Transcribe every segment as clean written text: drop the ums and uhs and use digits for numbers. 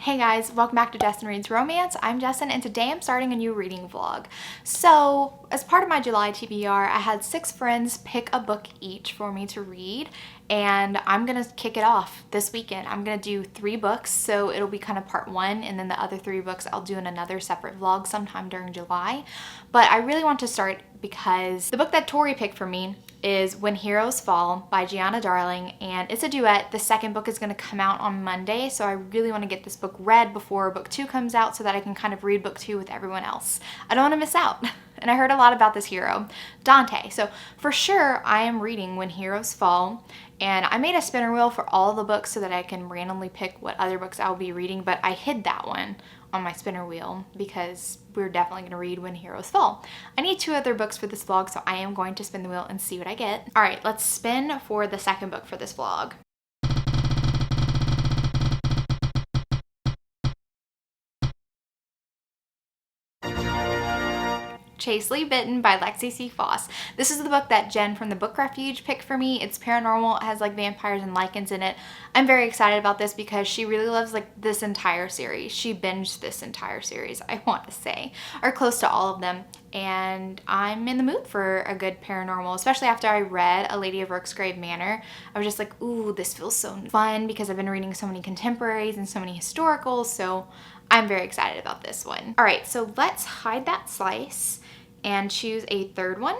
Hey guys, welcome back to Justin Reads Romance. I'm Justin and today I'm starting a new reading vlog. So as part of my July TBR, I had 6 friends pick a book each for me to read and I'm gonna kick it off this weekend. I'm gonna do 3 books, so it'll be kind of part 1 and then the other 3 books I'll do in another separate vlog sometime during July. But I really want to start because the book that Tori picked for me is When Heroes Fall by Giana darling, and it's a duet. The second book is going to come out on Monday, so I really want to get this book read before book 2 comes out so that I can kind of read book 2 with everyone else. I don't want to miss out. And I heard a lot about this hero, Dante. So for sure, I am reading When Heroes Fall, and I made a spinner wheel for all the books so that I can randomly pick what other books I'll be reading, but I hid that one on my spinner wheel because we're definitely going to read When Heroes Fall. I need 2 other books for this vlog, so I am going to spin the wheel and see what I get. All right, let's spin for the second book for this vlog. Chastely, Bitten by Lexi Foss. This is the book that Jen from the Book Refuge picked for me. It's paranormal, it has like vampires and lichens in it. I'm very excited about this because she really loves like this entire series. She binged this entire series, I want to say, or close to all of them. And I'm in the mood for a good paranormal, especially after I read A Lady of Rooksgrave Manor. I was just like, ooh, this feels so fun because I've been reading so many contemporaries and so many historicals, so I'm very excited about this one. All right, so let's hide that slice and choose a third one.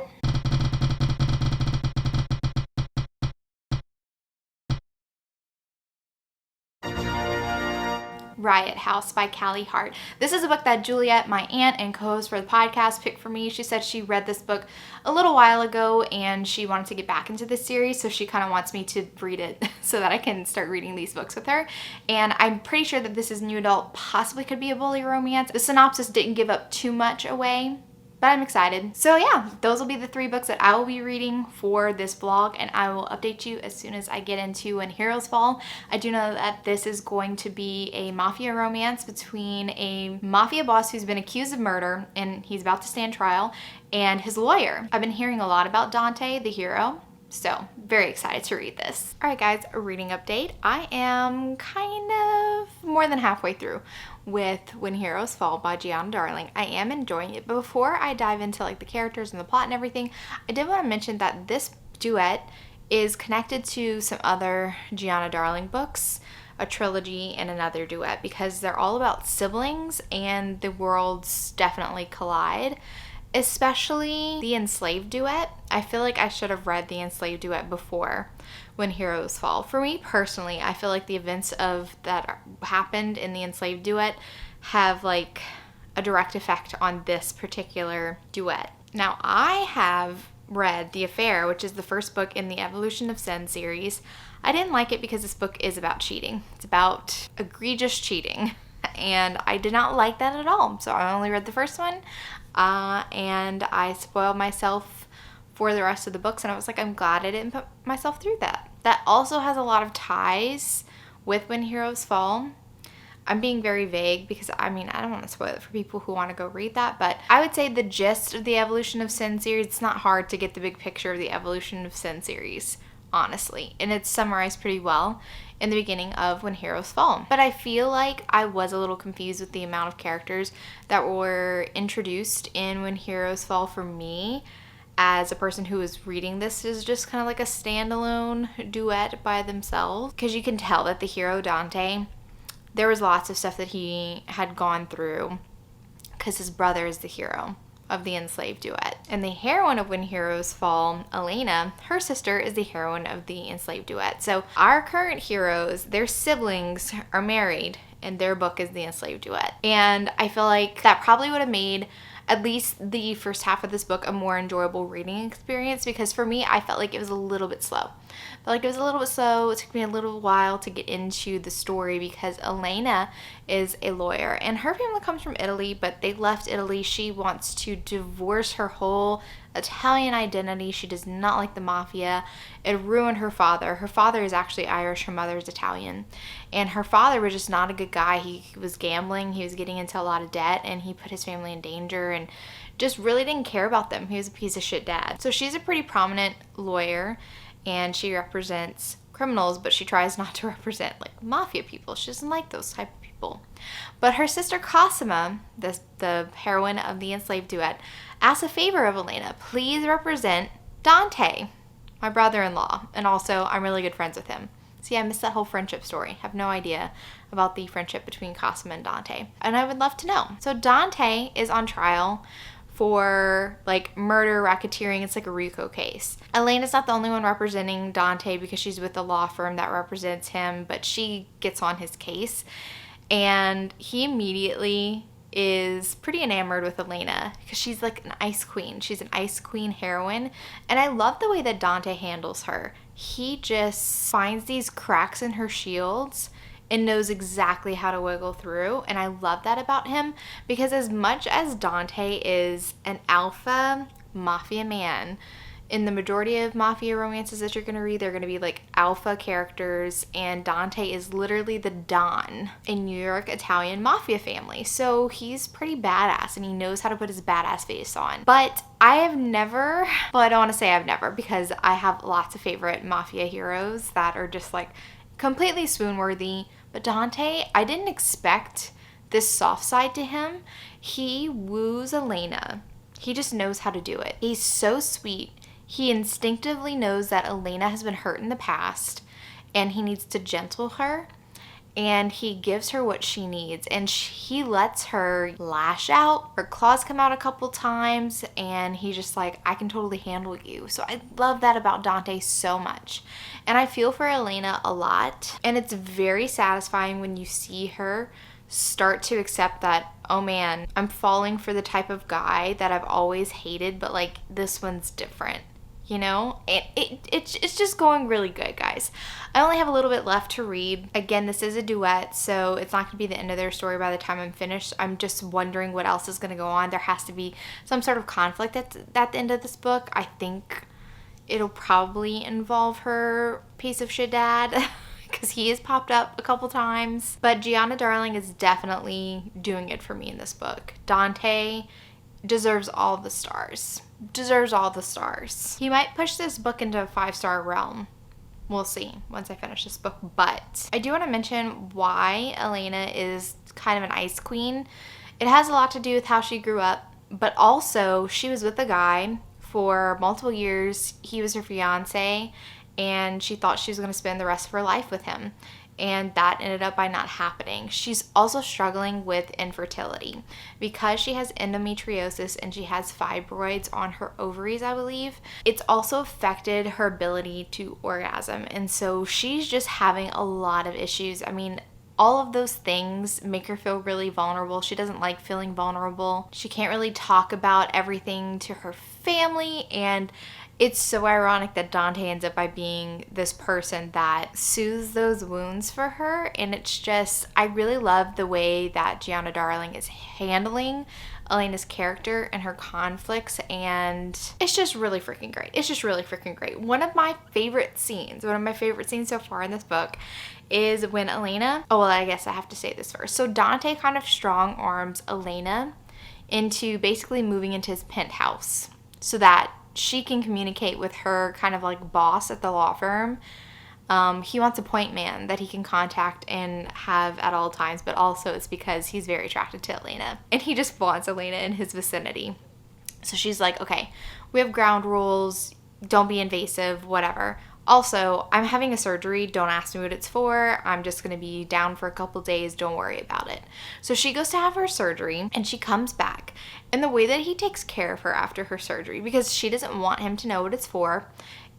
Riot House by Callie, Hart. This is a book that Juliette, my aunt and co-host for the podcast, picked for me. She said she read this book a little while ago and she wanted to get back into this series, so she kind of wants me to read it so that I can start reading these books with her. And I'm pretty sure that this is new adult, possibly could be a bully romance. The synopsis didn't give up too much away, but I'm excited. So yeah, those will be the 3 books that I will be reading for this vlog, and I will update you as soon as I get into When Heroes Fall. I do know that this is going to be a mafia romance between a mafia boss who's been accused of murder and he's about to stand trial, and his lawyer. I've been hearing a lot about Dante, the hero, so very excited to read this. All right guys, a reading update. I am kind of more than halfway through with When Heroes Fall by Giana darling. I am enjoying it, but before I dive into like the characters and the plot and everything, I did want to mention that this duet is connected to some other Giana darling books, a trilogy and another duet, because they're all about siblings and the worlds definitely collide. Especially the Enslaved Duet. I feel like I should have read the Enslaved Duet before When Heroes Fall. For me personally, I feel like the events of that happened in the Enslaved Duet have like a direct effect on this particular duet. Now, I have read The Affair, which is the first book in the Evolution of Sin series. I didn't like it because this book is about cheating. It's about egregious cheating. And I did not like that at all. So I only read the first one. And I spoiled myself for the rest of the books, and I was like, I'm glad I didn't put myself through that. That also has a lot of ties with When Heroes Fall. I'm being very vague because I don't want to spoil it for people who want to go read that, but I would say the gist of the Evolution of Sin series, it's not hard to get the big picture of the Evolution of Sin series, honestly, and it's summarized pretty well in the beginning of When Heroes Fall. But I feel like I was a little confused with the amount of characters that were introduced in When Heroes Fall for me as a person who was reading this is just kind of like a standalone duet by themselves. Because you can tell that the hero, Dante, there was lots of stuff that he had gone through because his brother is the hero of the Enslaved Duet. And the heroine of When Heroes Fall, Elena, her sister is the heroine of the Enslaved Duet. So our current heroes, their siblings are married and their book is the Enslaved Duet. And I feel like that probably would have made at least the first half of this book a more enjoyable reading experience, because for me, I felt like it was a little bit slow. It took me a little while to get into the story because Elena is a lawyer and her family comes from Italy, but they left Italy. She wants to divorce her whole Italian identity. She does not like the Mafia. It ruined her father. Her father is actually Irish, her mother is Italian. And her father was just not a good guy. He was gambling, he was getting into a lot of debt, and he put his family in danger and just really didn't care about them. He was a piece of shit dad. So she's a pretty prominent lawyer and she represents criminals, but she tries not to represent like mafia people. She doesn't like those type of people. people. But her sister Cosima, the heroine of the enslaved duet, asks a favor of Elena. Please represent Dante, my brother-in-law. And also, I'm really good friends with him. See, I missed that whole friendship story. Have no idea about the friendship between Cosima and Dante. And I would love to know. So Dante is on trial for like murder, racketeering. It's like a RICO case. Elena's not the only one representing Dante because she's with the law firm that represents him, but she gets on his case. And he immediately is pretty enamored with Elena because she's like an ice queen. She's an ice queen heroine. And I love the way that Dante handles her. He just finds these cracks in her shields and knows exactly how to wiggle through. And I love that about him because as much as Dante is an alpha mafia man, in the majority of mafia romances that you're going to read, they're going to be like alpha characters, and Dante is literally the Don in New York Italian mafia family. So he's pretty badass and he knows how to put his badass face on. But I have never, well, I don't want to say I've never because I have lots of favorite mafia heroes that are just like completely swoon-worthy. But Dante, I didn't expect this soft side to him. He woos Elena. He just knows how to do it. He's so sweet. He instinctively knows that Elena has been hurt in the past and he needs to gentle her, and he gives her what she needs, and he lets her lash out. Her claws come out a couple times and he's just like, I can totally handle you. So I love that about Dante so much. And I feel for Elena a lot, and it's very satisfying when you see her start to accept that, oh man, I'm falling for the type of guy that I've always hated, but like this one's different. You know, it's just going really good, guys. I only have a little bit left to read. Again, this is a duet, so it's not going to be the end of their story by the time I'm finished. I'm just wondering what else is going to go on. There has to be some sort of conflict at the end of this book. I think it'll probably involve her piece of shit dad because he has popped up a couple times. But Giana Darling is definitely doing it for me in this book. Dante deserves all the stars. Deserves all the stars. He might push this book into a 5-star realm. We'll see once I finish this book. But I do want to mention why Elena is kind of an ice queen. It has a lot to do with how she grew up, but also she was with a guy for multiple years. He was her fiance, and she thought she was going to spend the rest of her life with him. And that ended up by not happening. She's also struggling with infertility because she has endometriosis and she has fibroids on her ovaries, I believe. It's also affected her ability to orgasm. And so she's just having a lot of issues. I mean, all of those things make her feel really vulnerable. She doesn't like feeling vulnerable. She can't really talk about everything to her family, and it's so ironic that Dante ends up by being this person that soothes those wounds for her. And it's just, I really love the way that Giana Darling is handling Elena's character and her conflicts, and it's just really freaking great. It's just really freaking great. One of my favorite scenes so far in this book is when Elena, oh well, I guess I have to say this first. So Dante kind of strong arms Elena into basically moving into his penthouse so that she can communicate with her kind of like boss at the law firm. He wants a point man that he can contact and have at all times, but also it's because he's very attracted to Elena and he just wants Elena in his vicinity. So she's like, okay, we have ground rules, don't be invasive, whatever. Also, I'm having a surgery. Don't ask me what it's for. I'm just going to be down for a couple days. Don't worry about it. So she goes to have her surgery and she comes back. And the way that he takes care of her after her surgery, because she doesn't want him to know what it's for,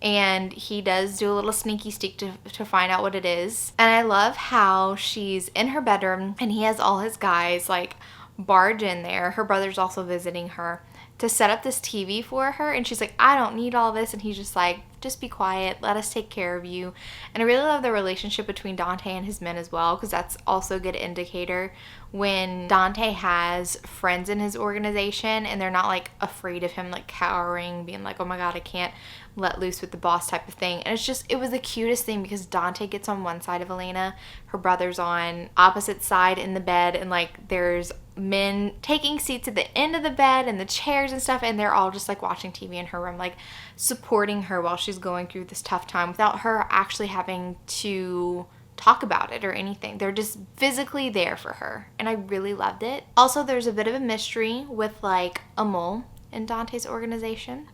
and he does do a little sneaky sneak to find out what it is. And I love how she's in her bedroom and he has all his guys like barge in there. Her brother's also visiting her to set up this TV for her, and she's like, I don't need all this, and he's just like, just be quiet, let us take care of you. And I really love the relationship between Dante and his men as well, because that's also a good indicator when Dante has friends in his organization and they're not like afraid of him, like cowering, being like, oh my god, I can't let loose with the boss type of thing. And it was the cutest thing because Dante gets on one side of Elena, her brother's on opposite side in the bed, and like there's men taking seats at the end of the bed and the chairs and stuff, and they're all just like watching TV in her room, like supporting her while she's going through this tough time without her actually having to talk about it or anything. They're just physically there for her, and I really loved it. Also, there's a bit of a mystery with like a mole in Dante's organization.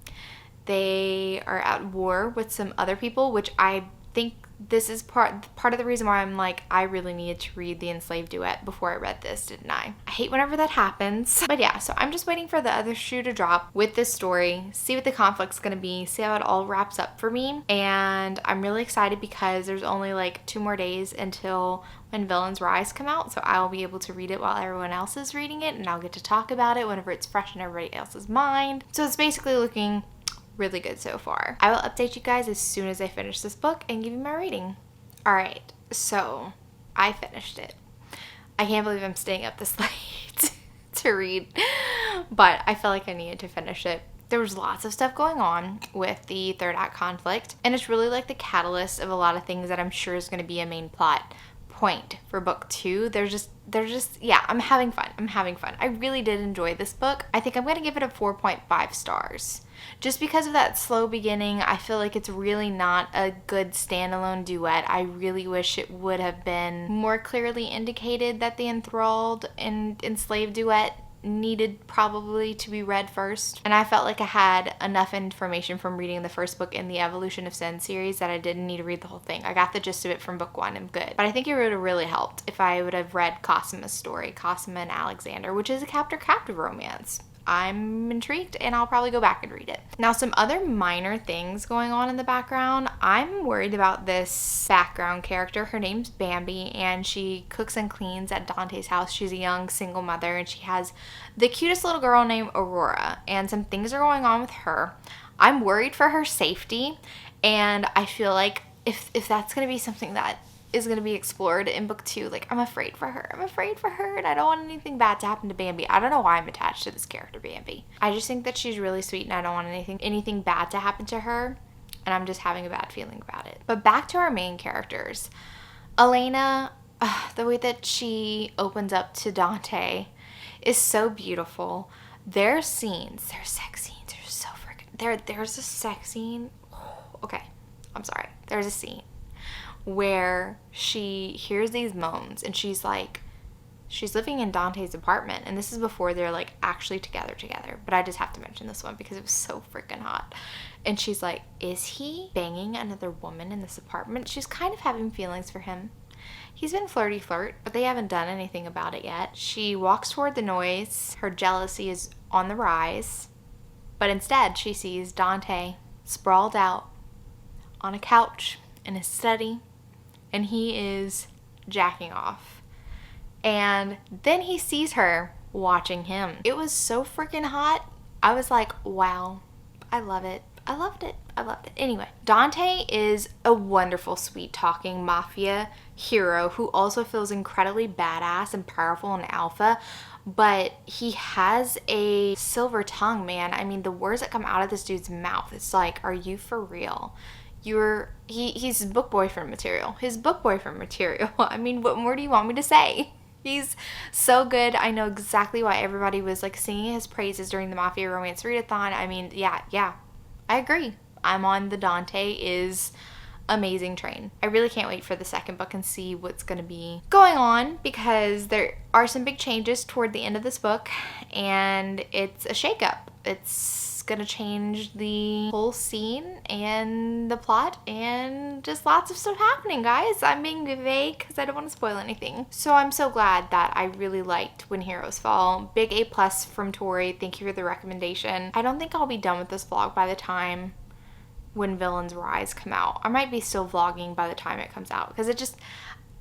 They are at war with some other people, which I think this is part of the reason why I'm like, I really needed to read The Enslaved Duet before I read this, didn't I? I hate whenever that happens. But yeah, so I'm just waiting for the other shoe to drop with this story, see what the conflict's gonna be, see how it all wraps up for me. And I'm really excited because there's only like 2 more days until When Villains Rise come out, so I'll be able to read it while everyone else is reading it, and I'll get to talk about it whenever it's fresh in everybody else's mind. So it's basically looking really good so far. I will update you guys as soon as I finish this book and give you my rating. Alright, so I finished it. I can't believe I'm staying up this late to read, but I felt like I needed to finish it. There was lots of stuff going on with the third act conflict, and it's really like the catalyst of a lot of things that I'm sure is going to be a main plot point for book 2. They're just yeah, I'm having fun. I really did enjoy this book. I think I'm going to give it a 4.5 stars. Just because of that slow beginning, I feel like it's really not a good standalone duet. I really wish it would have been more clearly indicated that the enthralled and enslaved duet needed probably to be read first. And I felt like I had enough information from reading the first book in the Evolution of Sin series that I didn't need to read the whole thing. I got the gist of it from book 1. I'm good. But I think it would have really helped if I would have read Cosima's story, Cosima and Alexander, which is a captor-captive romance. I'm intrigued, and I'll probably go back and read it. Now, some other minor things going on in the background. I'm worried about this background character. Her name's Bambi, and she cooks and cleans at Dante's house. She's a young single mother, and she has the cutest little girl named Aurora, and some things are going on with her. I'm worried for her safety, and I feel like if that's going to be something that is going to be explored in book 2, like, I'm afraid for her, and I don't want anything bad to happen to Bambi. I don't know why I'm attached to this character, Bambi. I just think that she's really sweet, and I don't want anything bad to happen to her, and I'm just having a bad feeling about it. But back to our main characters. Elena, the way that she opens up to Dante is so beautiful. Their sex scenes are so freaking, there's a sex scene, okay, I'm sorry, there's a scene where she hears these moans, and she's living in Dante's apartment, and this is before they're like actually together, but I just have to mention this one because it was so freaking hot. And she's like, is he banging another woman in this apartment? She's kind of having feelings for him. He's been flirty, but they haven't done anything about it yet. She walks toward the noise. Her jealousy is on the rise, but instead she sees Dante sprawled out on a couch in his study, and he is jacking off. And then he sees her watching him. It was so freaking hot. I was like, wow, I love it. I loved it. Anyway, Dante is a wonderful, sweet-talking Mafia hero who also feels incredibly badass and powerful and alpha, but he has a silver tongue, man. I mean, the words that come out of this dude's mouth, it's like, are you for real? He's book boyfriend material. I mean, what more do you want me to say? He's so good. I know exactly why everybody was like singing his praises during the Mafia Romance Readathon. I mean, yeah, I agree. I'm on the Dante is amazing train. I really can't wait for the second book and see what's going to be going on, because there are some big changes toward the end of this book, and it's a shakeup. It's going to change the whole scene and the plot, and just lots of stuff happening, guys. I'm being vague because I don't want to spoil anything. So I'm so glad that I really liked When Heroes Fall. Big A+ from Tori. Thank you for the recommendation. I don't think I'll be done with this vlog by the time When Villains Rise come out. I might be still vlogging by the time it comes out, because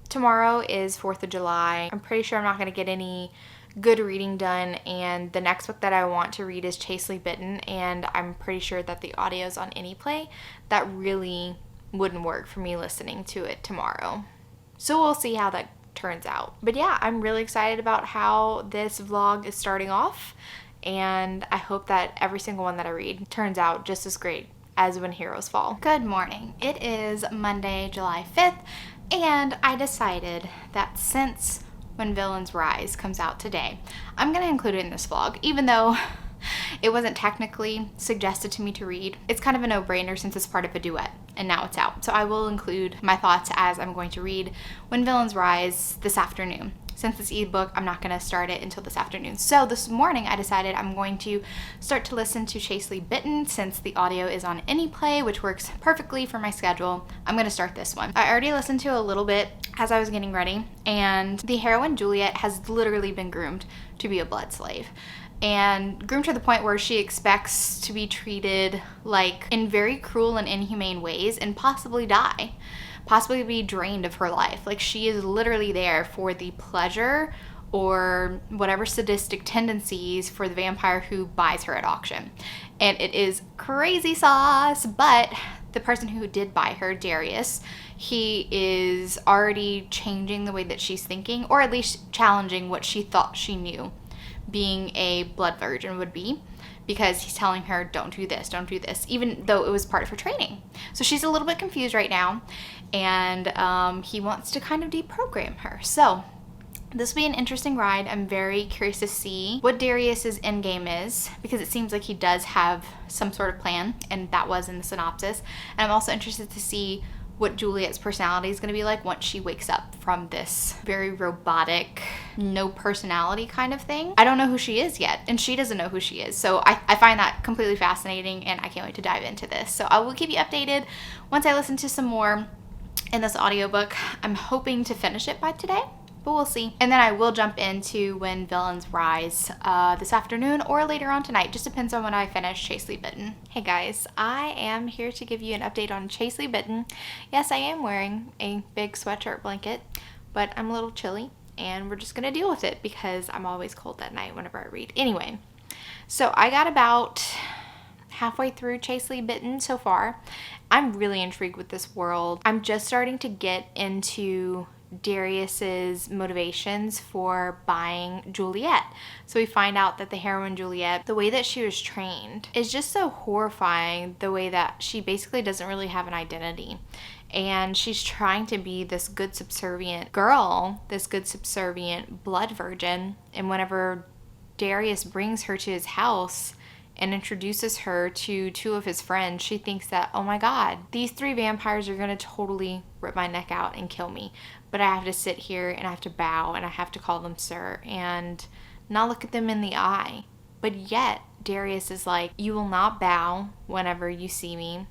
tomorrow is 4th of July. I'm pretty sure I'm not going to get any good reading done, and the next book that I want to read is Chastely, Bitten, and I'm pretty sure that the audio's on AnyPlay. That really wouldn't work for me listening to it tomorrow. So we'll see how that turns out. But yeah, I'm really excited about how this vlog is starting off, and I hope that every single one that I read turns out just as great as When Heroes Fall. Good morning. It is Monday, July 5th, and I decided that since When Villains Rise comes out today, I'm going to include it in this vlog, even though It wasn't technically suggested to me to read. It's kind of a no-brainer since it's part of a duet, and now it's out. So I will include my thoughts as I'm going to read When Villains Rise this afternoon. Since it's ebook, I'm not going to start it until this afternoon. So this morning I decided I'm going to start to listen to Chastely, Bitten since the audio is on AnyPlay, which works perfectly for my schedule. I'm going to start this one. I already listened to a little bit as I was getting ready, and the heroine Juliette has literally been groomed to be a blood slave. And groomed to the point where she expects to be treated like in very cruel and inhumane ways and possibly die. Possibly be drained of her life. Like, she is literally there for the pleasure or whatever sadistic tendencies for the vampire who buys her at auction. And it is crazy sauce, but the person who did buy her, Darius, he is already changing the way that she's thinking, or at least challenging what she thought she knew being a blood virgin would be, because he's telling her, don't do this, even though it was part of her training. So she's a little bit confused right now, and he wants to kind of deprogram her. So this will be an interesting ride. I'm very curious to see what Darius's endgame is, because it seems like he does have some sort of plan, and that was in the synopsis. And I'm also interested to see what Juliette's personality is going to be like once she wakes up from this very robotic, no personality kind of thing. I don't know who she is yet, and she doesn't know who she is. So I find that completely fascinating, and I can't wait to dive into this. So I will keep you updated once I listen to some more in this audiobook. I'm hoping to finish it by today, but we'll see. And then I will jump into When Villains Rise this afternoon or later on tonight. Just depends on when I finish Chastely, Bitten. Hey guys, I am here to give you an update on Chastely, Bitten. Yes, I am wearing a big sweatshirt blanket, but I'm a little chilly, and we're just gonna deal with it because I'm always cold at night whenever I read. Anyway, so I got about halfway through Chastely, Bitten so far. I'm really intrigued with this world. I'm just starting to get into Darius's motivations for buying Juliette. So we find out that the heroine Juliette, the way that she was trained is just so horrifying, the way that she basically doesn't really have an identity. And she's trying to be this good subservient girl, this good subservient blood virgin. And whenever Darius brings her to his house and introduces her to two of his friends, she thinks that, oh my god, these three vampires are going to totally rip my neck out and kill me. But I have to sit here and I have to bow and I have to call them sir and not look at them in the eye. But yet Darius is like, you will not bow whenever you see me.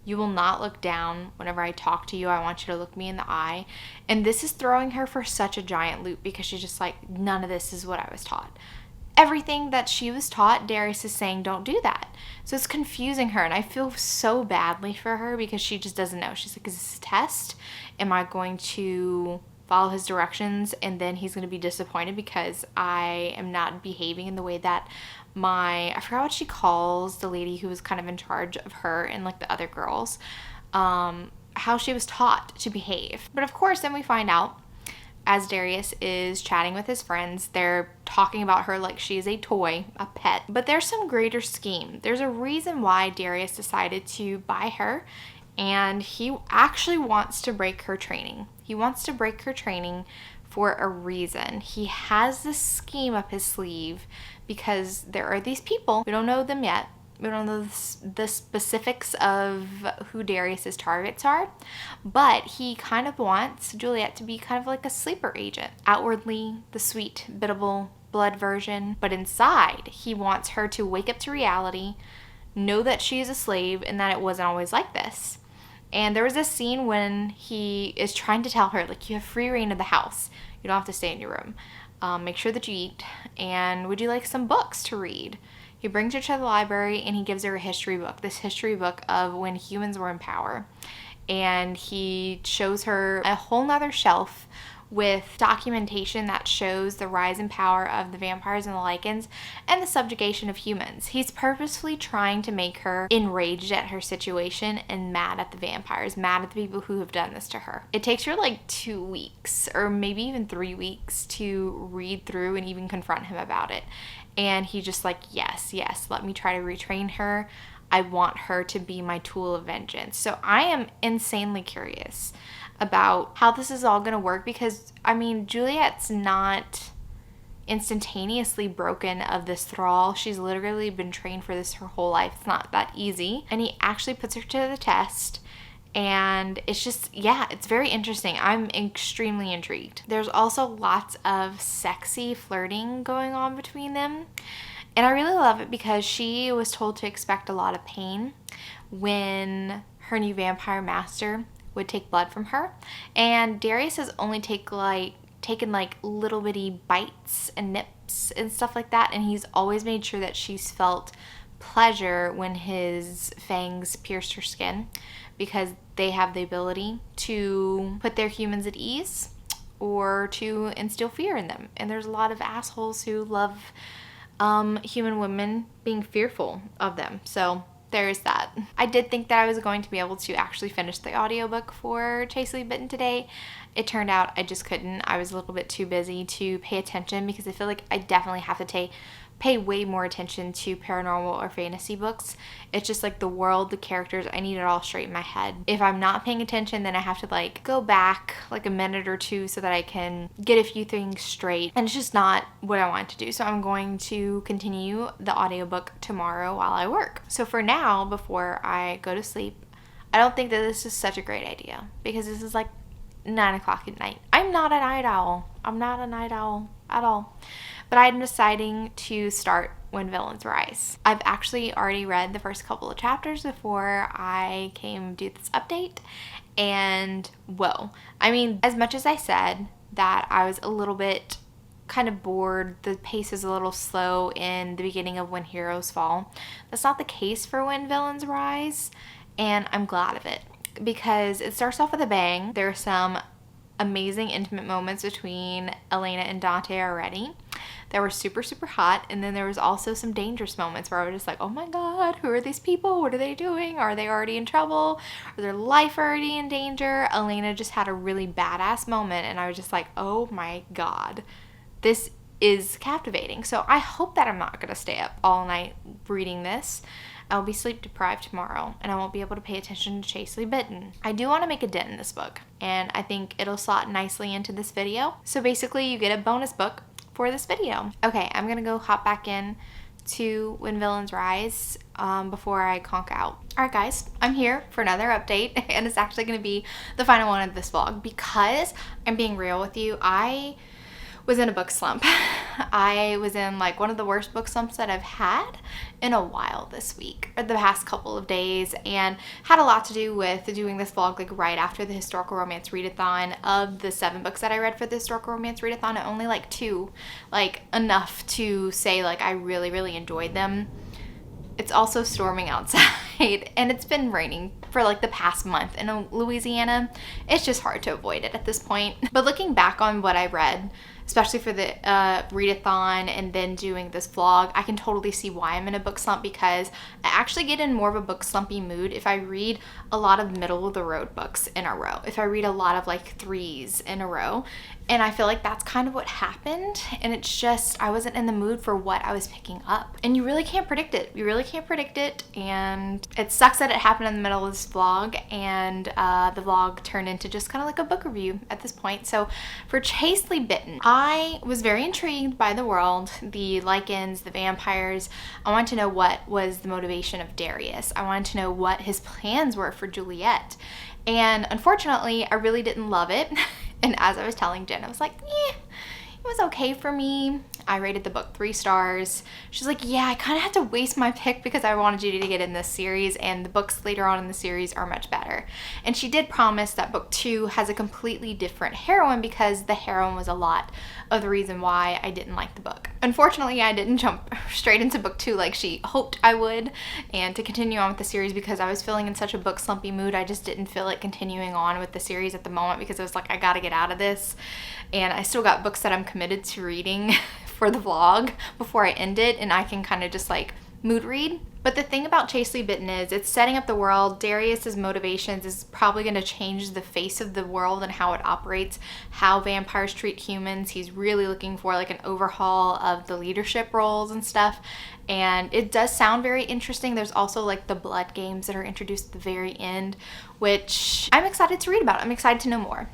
You will not look down whenever I talk to you. I want you to look me in the eye. And this is throwing her for such a giant loop, because she's just like, none of this is what I was taught. Everything that she was taught, Darius is saying, don't do that. So it's confusing her, and I feel so badly for her because she just doesn't know. She's like, is this a test? Am I going to follow his directions and then he's going to be disappointed because I am not behaving in the way that I forgot what she calls the lady who was kind of in charge of her and like the other girls, how she was taught to behave. But of course, then we find out, as Darius is chatting with his friends, they're talking about her like she is a toy, a pet. But there's some greater scheme. There's a reason why Darius decided to buy her, and he actually wants to break her training. He wants to break her training for a reason. He has this scheme up his sleeve because there are these people, we don't know them yet. We don't know the specifics of who Darius's targets are, but he kind of wants Juliette to be kind of like a sleeper agent. Outwardly, the sweet, biddable blood version, but inside, he wants her to wake up to reality, know that she is a slave, and that it wasn't always like this. And there was this scene when he is trying to tell her, like, you have free reign of the house. You don't have to stay in your room. Make sure that you eat, and would you like some books to read? He brings her to the library and he gives her a history book, this history book of when humans were in power. And he shows her a whole nother shelf with documentation that shows the rise in power of the vampires and the lichens and the subjugation of humans. He's purposefully trying to make her enraged at her situation and mad at the vampires, mad at the people who have done this to her. It takes her like 2 weeks or maybe even 3 weeks to read through and even confront him about it. And he just like, yes, let me try to retrain her. I want her to be my tool of vengeance. So I am insanely curious about how this is all going to work because, I mean, Juliette's not instantaneously broken of this thrall. She's literally been trained for this her whole life. It's not that easy. And he actually puts her to the test. And it's just, yeah, it's very interesting. I'm extremely intrigued. There's also lots of sexy flirting going on between them. And I really love it because she was told to expect a lot of pain when her new vampire master would take blood from her. And Darius has only taken like little bitty bites and nips and stuff like that. And he's always made sure that she's felt pleasure when his fangs pierced her skin, because they have the ability to put their humans at ease or to instill fear in them. And there's a lot of assholes who love human women being fearful of them. So there's that. I did think that I was going to be able to actually finish the audiobook for Chastely Bitten today. It turned out I just couldn't. I was a little bit too busy to pay attention, because I feel like I definitely have to pay way more attention to paranormal or fantasy books. It's just like the world, the characters, I need it all straight in my head. If I'm not paying attention, then I have to like go back like a minute or two so that I can get a few things straight. And it's just not what I want to do. So I'm going to continue the audiobook tomorrow while I work. So for now, before I go to sleep, I don't think that this is such a great idea, because this is like 9 o'clock at night. I'm not a night owl. I'm not a night owl at all. But I'm deciding to start When Villains Rise. I've actually already read the first couple of chapters before I came do this update. And whoa. I mean, as much as I said that I was a little bit kind of bored, the pace is a little slow in the beginning of When Heroes Fall, that's not the case for When Villains Rise. And I'm glad of it, because it starts off with a bang. There are some amazing intimate moments between Elena and Dante already that were super, super hot. And then there was also some dangerous moments where I was just like, oh my God, who are these people? What are they doing? Are they already in trouble? Are their life already in danger? Elena just had a really badass moment, and I was just like, oh my God, this is captivating. So I hope that I'm not going to stay up all night reading this. I'll be sleep deprived tomorrow, and I won't be able to pay attention to Chastely Bitten. I do want to make a dent in this book, and I think it'll slot nicely into this video. So basically you get a bonus book for this video. Okay, I'm gonna go hop back in to When Villains Rise before I conk out. Alright guys, I'm here for another update, and it's actually gonna be the final one of this vlog, because I'm being real with you. I was in a book slump. I was in like one of the worst book slumps that I've had in a while this week, or the past couple of days, and had a lot to do with doing this vlog like right after the historical romance readathon. Of the 7 books that I read for the historical romance readathon, I only like 2 like enough to say like I really, really enjoyed them. It's also storming outside, and it's been raining for like the past month in Louisiana. It's just hard to avoid it at this point. But looking back on what I read, especially for the readathon and then doing this vlog, I can totally see why I'm in a book slump, because I actually get in more of a book slumpy mood if I read a lot of middle of the road books in a row, if I read a lot of like 3s in a row. And I feel like that's kind of what happened, and it's just I wasn't in the mood for what I was picking up. And you really can't predict it. You really can't predict it, and it sucks that it happened in the middle of this vlog, and the vlog turned into just kind of like a book review at this point. So for Chastely Bitten, I was very intrigued by the world, the lichens, the vampires. I wanted to know what was the motivation of Darius. I wanted to know what his plans were for Juliette. And unfortunately, I really didn't love it. And as I was telling Jen, I was like, it was okay for me. I rated the book 3 stars. She's like, yeah, I kind of had to waste my pick because I wanted you to get in this series, and the books later on in the series are much better. And she did promise that book 2 has a completely different heroine, because the heroine was a lot of the reason why I didn't like the book. Unfortunately, I didn't jump straight into book 2 like she hoped I would, and to continue on with the series, because I was feeling in such a book slumpy mood. I just didn't feel like continuing on with the series at the moment, because I was like, I gotta get out of this. And I still got books that I'm committed to reading for the vlog before I end it, and I can kind of just like mood read. But the thing about Chastely Bitten is it's setting up the world. Darius's motivations is probably going to change the face of the world and how it operates, how vampires treat humans. He's really looking for like an overhaul of the leadership roles and stuff. And it does sound very interesting. There's also like the blood games that are introduced at the very end, which I'm excited to read about. I'm excited to know more.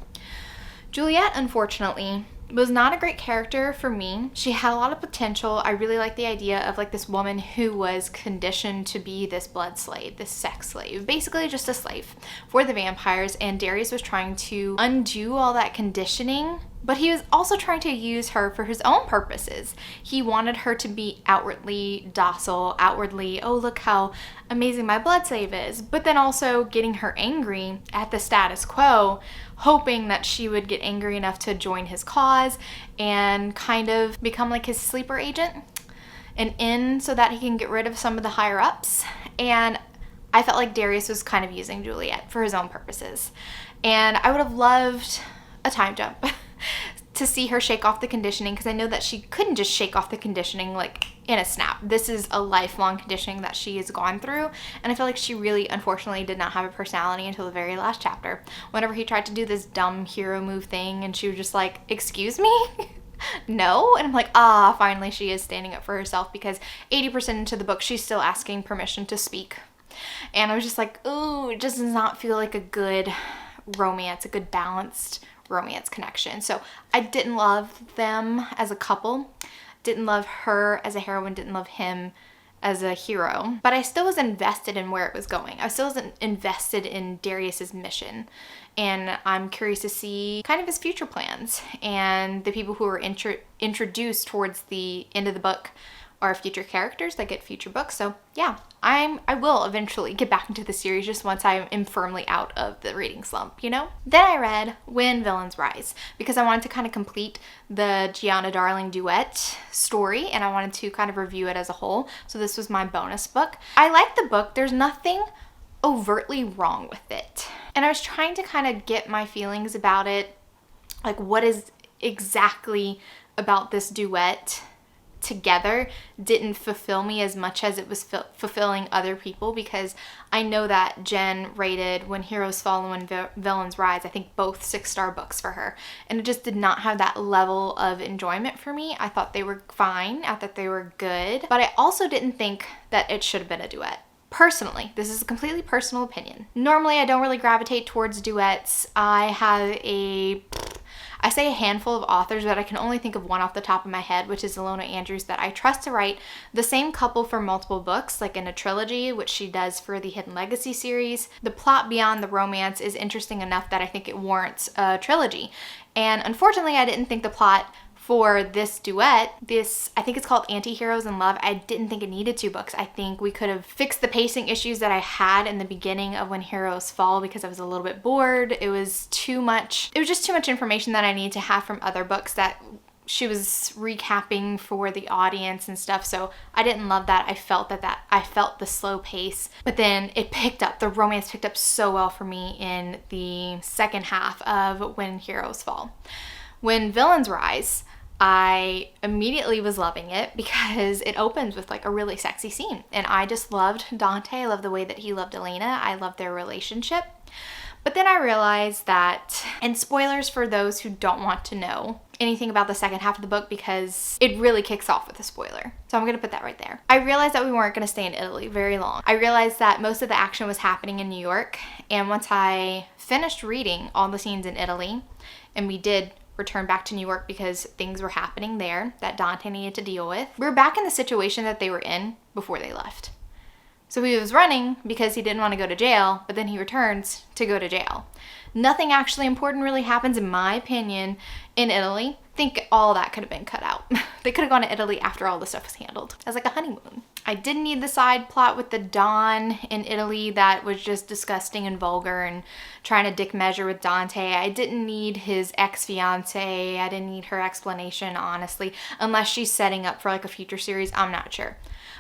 Juliette, unfortunately, was not a great character for me. She had a lot of potential. I really like the idea of like this woman who was conditioned to be this blood slave, this sex slave, basically just a slave for the vampires, and Darius was trying to undo all that conditioning, but he was also trying to use her for his own purposes. He wanted her to be outwardly docile, outwardly, oh, look how amazing my blood slave is, but then also getting her angry at the status quo, hoping that she would get angry enough to join his cause and kind of become like his sleeper agent and in so that he can get rid of some of the higher ups. And I felt like Darius was kind of using Juliette for his own purposes. And I would have loved a time jump to see her shake off the conditioning, because I know that she couldn't just shake off the conditioning like in a snap. This is a lifelong conditioning that she has gone through, and I feel like she really unfortunately did not have a personality until the very last chapter. Whenever he tried to do this dumb hero move thing and she was just like, excuse me? No? And I'm like, finally she is standing up for herself, because 80% into the book she's still asking permission to speak. And I was just like, ooh, it just does not feel like a good romance, a good balanced romance connection. So I didn't love them as a couple, didn't love her as a heroine, didn't love him as a hero, but I still was invested in where it was going. I still wasn't invested in Darius's mission, and I'm curious to see kind of his future plans, and the people who are introduced towards the end of the book are future characters that get future books. So yeah, I will eventually get back into the series, just once I am firmly out of the reading slump, you know? Then I read When Villains Rise, because I wanted to kind of complete the Giana Darling Duet story, and I wanted to kind of review it as a whole. So this was my bonus book. I like the book. There's nothing overtly wrong with it. And I was trying to kind of get my feelings about it, like what is exactly about this duet together didn't fulfill me as much as it was fulfilling other people, because I know that Jen rated When Heroes Fall and When Villains Rise, I think both 6-star books for her, and it just did not have that level of enjoyment for me. I thought they were fine, I thought they were good, but I also didn't think that it should have been a duet. Personally, this is a completely personal opinion. Normally I don't really gravitate towards duets. I say a handful of authors, but I can only think of one off the top of my head, which is Ilona Andrews, that I trust to write the same couple for multiple books, like in a trilogy, which she does for the Hidden Legacy series. The plot beyond the romance is interesting enough that I think it warrants a trilogy. And unfortunately, I didn't think the plot for this duet, I think it's called Anti-Heroes in Love, I didn't think it needed 2 books. I think we could have fixed the pacing issues that I had in the beginning of When Heroes Fall, because I was a little bit bored. It was too much. It was just too much information that I need to have from other books that she was recapping for the audience and stuff. So I didn't love that. I felt the slow pace, but then it picked up. The romance picked up so well for me in the second half of When Heroes Fall. When Villains Rise, I immediately was loving it because it opens with like a really sexy scene, and I just loved Dante. I loved the way that he loved Elena. I loved their relationship. But then I realized that, and spoilers for those who don't want to know anything about the second half of the book, because it really kicks off with a spoiler. So I'm going to put that right there. I realized that we weren't going to stay in Italy very long. I realized that most of the action was happening in New York, and once I finished reading all the scenes in Italy, and we did return back to New York because things were happening there that Dante needed to deal with, we were back in the situation that they were in before they left. So he was running because he didn't want to go to jail, but then he returns to go to jail. Nothing actually important really happens, in my opinion, in Italy. I think all that could have been cut out. They could have gone to Italy after all the stuff was handled, as like a honeymoon. I didn't need the side plot with the Don in Italy that was just disgusting and vulgar and trying to dick measure with Dante. I didn't need his ex-fiance. I didn't need her explanation, honestly, unless she's setting up for like a future series. I'm not sure.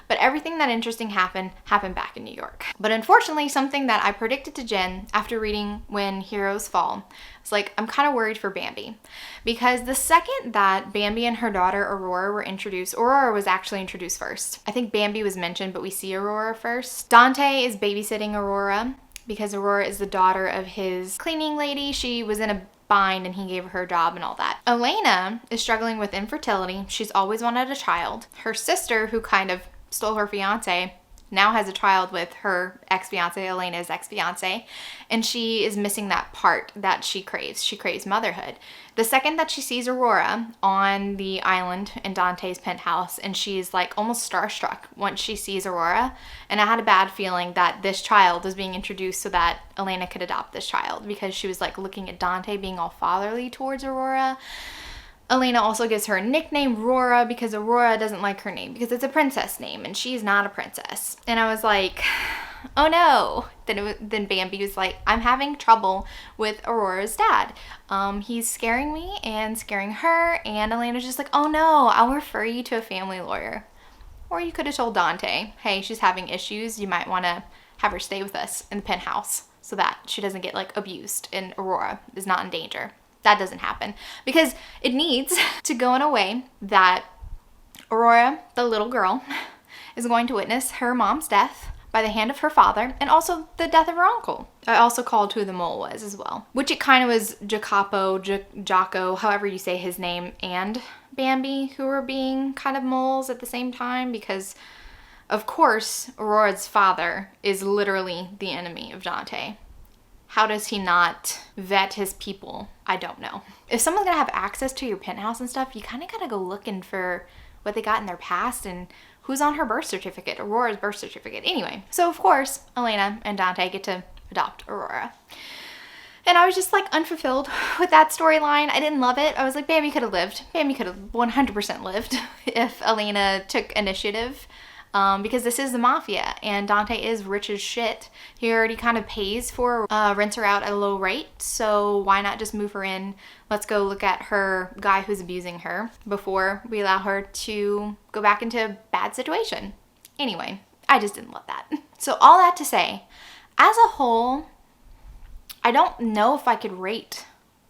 But everything that interesting happened back in New York. But unfortunately, something that I predicted to Jen after reading When Heroes Fall, was like, I'm kind of worried for Bambi. Because the second that Bambi and her daughter Aurora were introduced, Aurora was actually introduced first. I think Bambi was mentioned, but we see Aurora first. Dante is babysitting Aurora because Aurora is the daughter of his cleaning lady. She was in a bind and he gave her a job and all that. Elena is struggling with infertility. She's always wanted a child. Her sister, who kind of stole her fiance, now has a child with her ex-fiance, Elena's ex-fiance, and she is missing that part that she craves. She craves motherhood. The second that she sees Aurora on the island in Dante's penthouse, and she's like almost starstruck once she sees Aurora, and I had a bad feeling that this child was being introduced so that Elena could adopt this child, because she was like looking at Dante being all fatherly towards Aurora. Elena also gives her a nickname, Aurora, because Aurora doesn't like her name because it's a princess name and she's not a princess. And I was like, oh no. Then Bambi was like, I'm having trouble with Aurora's dad. He's scaring me and scaring her. And Elena's just like, oh no, I'll refer you to a family lawyer. Or you could have told Dante, hey, she's having issues. You might want to have her stay with us in the penthouse so that she doesn't get like abused and Aurora is not in danger. That doesn't happen because it needs to go in a way that Aurora, the little girl, is going to witness her mom's death by the hand of her father and also the death of her uncle. I also called who the mole was as well, which it kind of was Jocko, however you say his name, and Bambi, who were being kind of moles at the same time, because of course Aurora's father is literally the enemy of Dante. How does he not vet his people? I don't know. If someone's gonna have access to your penthouse and stuff, you kind of gotta go looking for what they got in their past and who's on her birth certificate, Aurora's birth certificate. Anyway, so of course, Elena and Dante get to adopt Aurora. And I was just like unfulfilled with that storyline. I didn't love it. I was like, Bambi could have lived. Bambi could have 100% lived if Elena took initiative. Because this is the Mafia and Dante is rich as shit. He already kind of pays for, rents her out at a low rate. So why not just move her in? Let's go look at her guy who's abusing her before we allow her to go back into a bad situation. Anyway, I just didn't love that. So all that to say, as a whole, I don't know if I could rate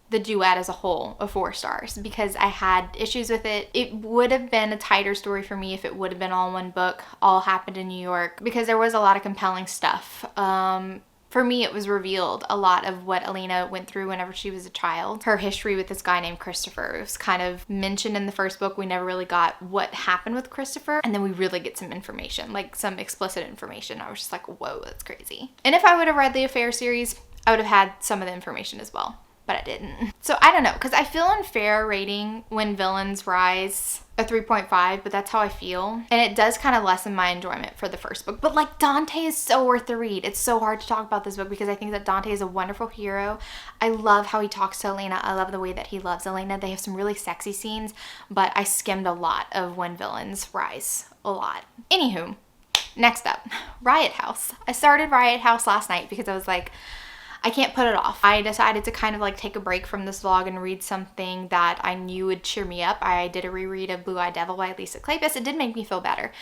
the Duet as a whole of 4 stars because I had issues with it. It would have been a tighter story for me if it would have been all in one book, all happened in New York, because there was a lot of compelling stuff. For me, it was revealed a lot of what Elena went through whenever she was a child. Her history with this guy named Christopher. It was kind of mentioned in the first book. We never really got what happened with Christopher. And then we really get some information, like some explicit information. I was just like, whoa, that's crazy. And if I would have read the Affair series, I would have had some of the information as well. But I didn't. So I don't know, because I feel unfair rating When Villains Rise a 3.5, but that's how I feel. And it does kind of lessen my enjoyment for the first book. But like, Dante is so worth the read. It's so hard to talk about this book because I think that Dante is a wonderful hero. I love how he talks to Elena. I love the way that he loves Elena. They have some really sexy scenes, but I skimmed a lot of When Villains Rise. A lot. Anywho, next up, Riot House. I started Riot House last night because I was like, I can't put it off. I decided to kind of like take a break from this vlog and read something that I knew would cheer me up. I did a reread of Blue-Eyed Devil by Lisa Kleypas. It did make me feel better.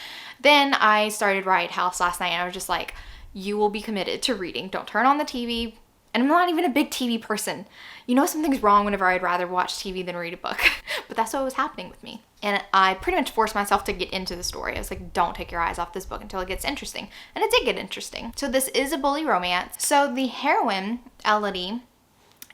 Then I started Riot House last night and I was just like, you will be committed to reading. Don't turn on the TV. And I'm not even a big TV person. You know, something's wrong whenever I'd rather watch TV than read a book. But that's what was happening with me. And I pretty much forced myself to get into the story. I was like, don't take your eyes off this book until it gets interesting. And it did get interesting. So this is a bully romance. So the heroine, Elodie,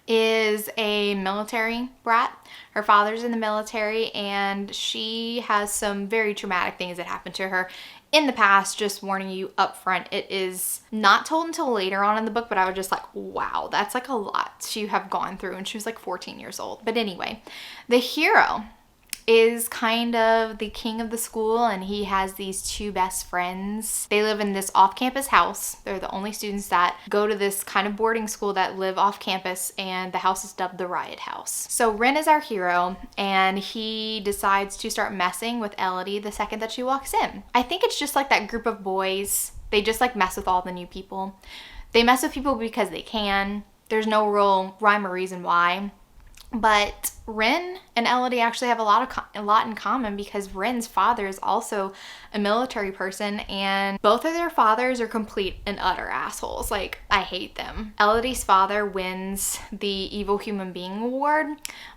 is a military brat. Her father's in the military and she has some very traumatic things that happened to her in the past. Just warning you up front, it is not told until later on in the book, but I was just like, wow, that's like a lot to have gone through. And she was like 14 years old. But anyway, the hero is kind of the king of the school and he has these 2 best friends. They live in this off-campus house. They're the only students that go to this kind of boarding school that live off campus, and the house is dubbed the Riot House. So Ren is our hero and he decides to start messing with Elodie the second that she walks in. I think it's just like that group of boys. They just like mess with all the new people. They mess with people because they can. There's no real rhyme or reason why. But Ren and Elodie actually have a lot in common because Ren's father is also a military person and both of their fathers are complete and utter assholes. Like, I hate them. Elodie's father wins the Evil Human Being Award,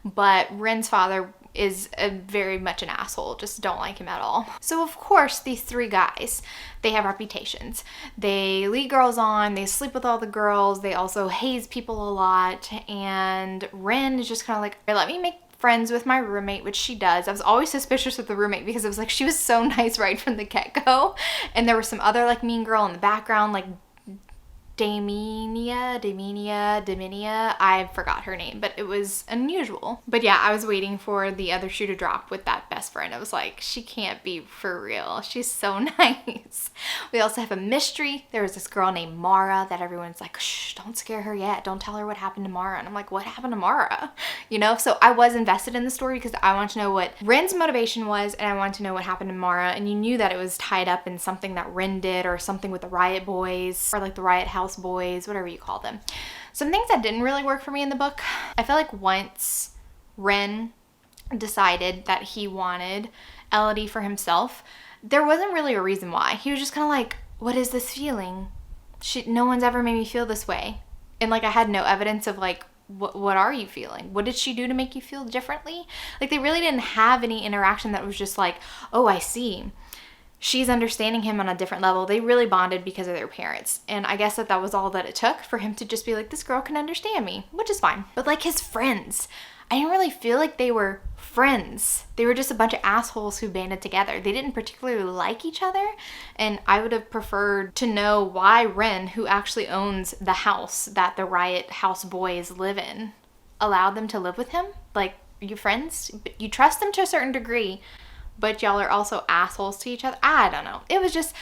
but Ren's father is very much an asshole. Just don't like him at all. So of course these 3 guys, they have reputations. They lead girls on, they sleep with all the girls, they also haze people a lot, and Ren is just kind of like, let me make friends with my roommate, which she does. I was always suspicious of the roommate because it was like she was so nice right from the get-go. And there was some other like mean girl in the background, like Daminia, I forgot her name, but it was unusual. But yeah, I was waiting for the other shoe to drop with that best friend. I was like, she can't be for real. She's so nice. We also have a mystery. There was this girl named Mara that everyone's like, shh, don't scare her yet. Don't tell her what happened to Mara. And I'm like, what happened to Mara? You know, so I was invested in the story because I wanted to know what Ren's motivation was, and I wanted to know what happened to Mara. And you knew that it was tied up in something that Ren did, or something with the Riot boys, or like the Riot house boys, whatever you call them. Some things that didn't really work for me in the book. I feel like once Ren decided that he wanted Elodie for himself, there wasn't really a reason why. He was just kind of like, what is this feeling? No one's ever made me feel this way. And like I had no evidence of like, what are you feeling? What did she do to make you feel differently? Like they really didn't have any interaction that was just like, oh, I see. She's understanding him on a different level. They really bonded because of their parents. And I guess that was all that it took for him to just be like, this girl can understand me, which is fine. But like his friends, I didn't really feel like they were friends. They were just a bunch of assholes who banded together. They didn't particularly like each other. And I would have preferred to know why Ren, who actually owns the house that the Riot house boys live in, allowed them to live with him. Like, you friends? You trust them to a certain degree, but y'all are also assholes to each other. I don't know. It was just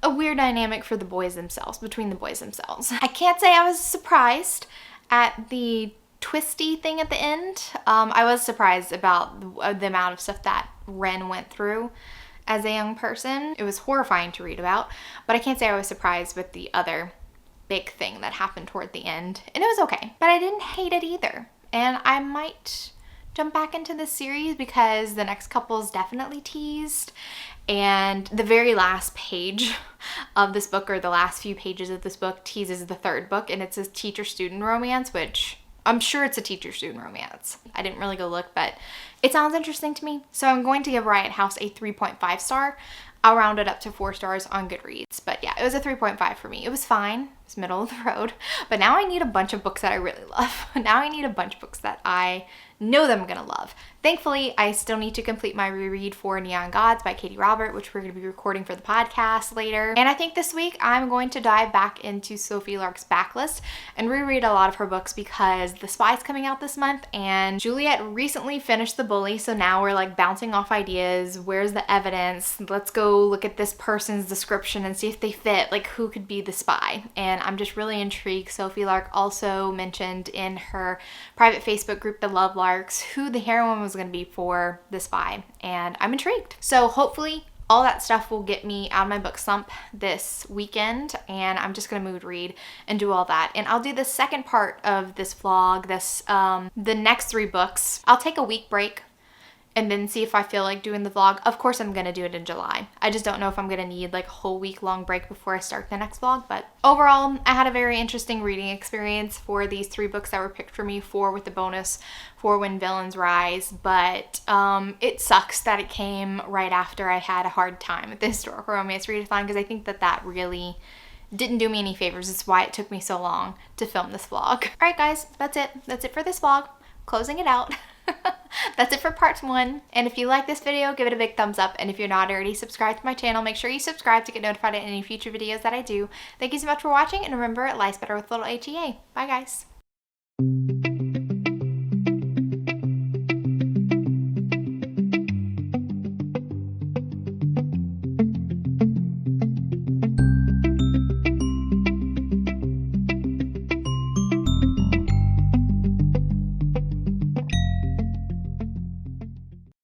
a weird dynamic for the boys themselves, between the boys themselves. I can't say I was surprised at the twisty thing at the end. I was surprised about the amount of stuff that Ren went through as a young person. It was horrifying to read about, but I can't say I was surprised with the other big thing that happened toward the end. And it was okay, but I didn't hate it either. And I might jump back into this series because the next couple is definitely teased, and the very last page of this book, or the last few pages of this book, teases the third book, and it's a teacher-student romance, which I'm sure it's a teacher-student romance. I didn't really go look, but it sounds interesting to me. So I'm going to give Riot House a 3.5 star. I'll round it up to 4 stars on Goodreads. But yeah, it was a 3.5 for me. It was fine. It was middle of the road. But now I need a bunch of books that I really love. Now I need a bunch of books that I know that I'm going to love. Thankfully, I still need to complete my reread for Neon Gods by Katie Robert, which we're going to be recording for the podcast later. And I think this week I'm going to dive back into Sophie Lark's backlist and reread a lot of her books because The Spy's coming out this month, and Juliette recently finished The Bully, so now we're like bouncing off ideas. Where's the evidence? Let's go look at this person's description and see if they fit, like who could be the spy. And I'm just really intrigued. Sophie Lark also mentioned in her private Facebook group, The Love Larks, who the heroine was going to be for The Spy, and I'm intrigued. So hopefully all that stuff will get me out of my book slump this weekend, and I'm just gonna mood read and do all that. And I'll do the second part of this vlog, the next 3 books. I'll take a week break and then see if I feel like doing the vlog. Of course I'm gonna do it in July. I just don't know if I'm gonna need like a whole week long break before I start the next vlog. But overall, I had a very interesting reading experience for these 3 books that were picked for me, 4 with the bonus for When Villains Rise. But it sucks that it came right after I had a hard time at the historical romance readathon, because I think that really didn't do me any favors. It's why it took me so long to film this vlog. All right guys, that's it. That's it for this vlog. Closing it out. That's it for part 1. And if you like this video, give it a big thumbs up. And if you're not already subscribed to my channel, make sure you subscribe to get notified of any future videos that I do. Thank you so much for watching, and remember, life's better with little HEA. Bye guys.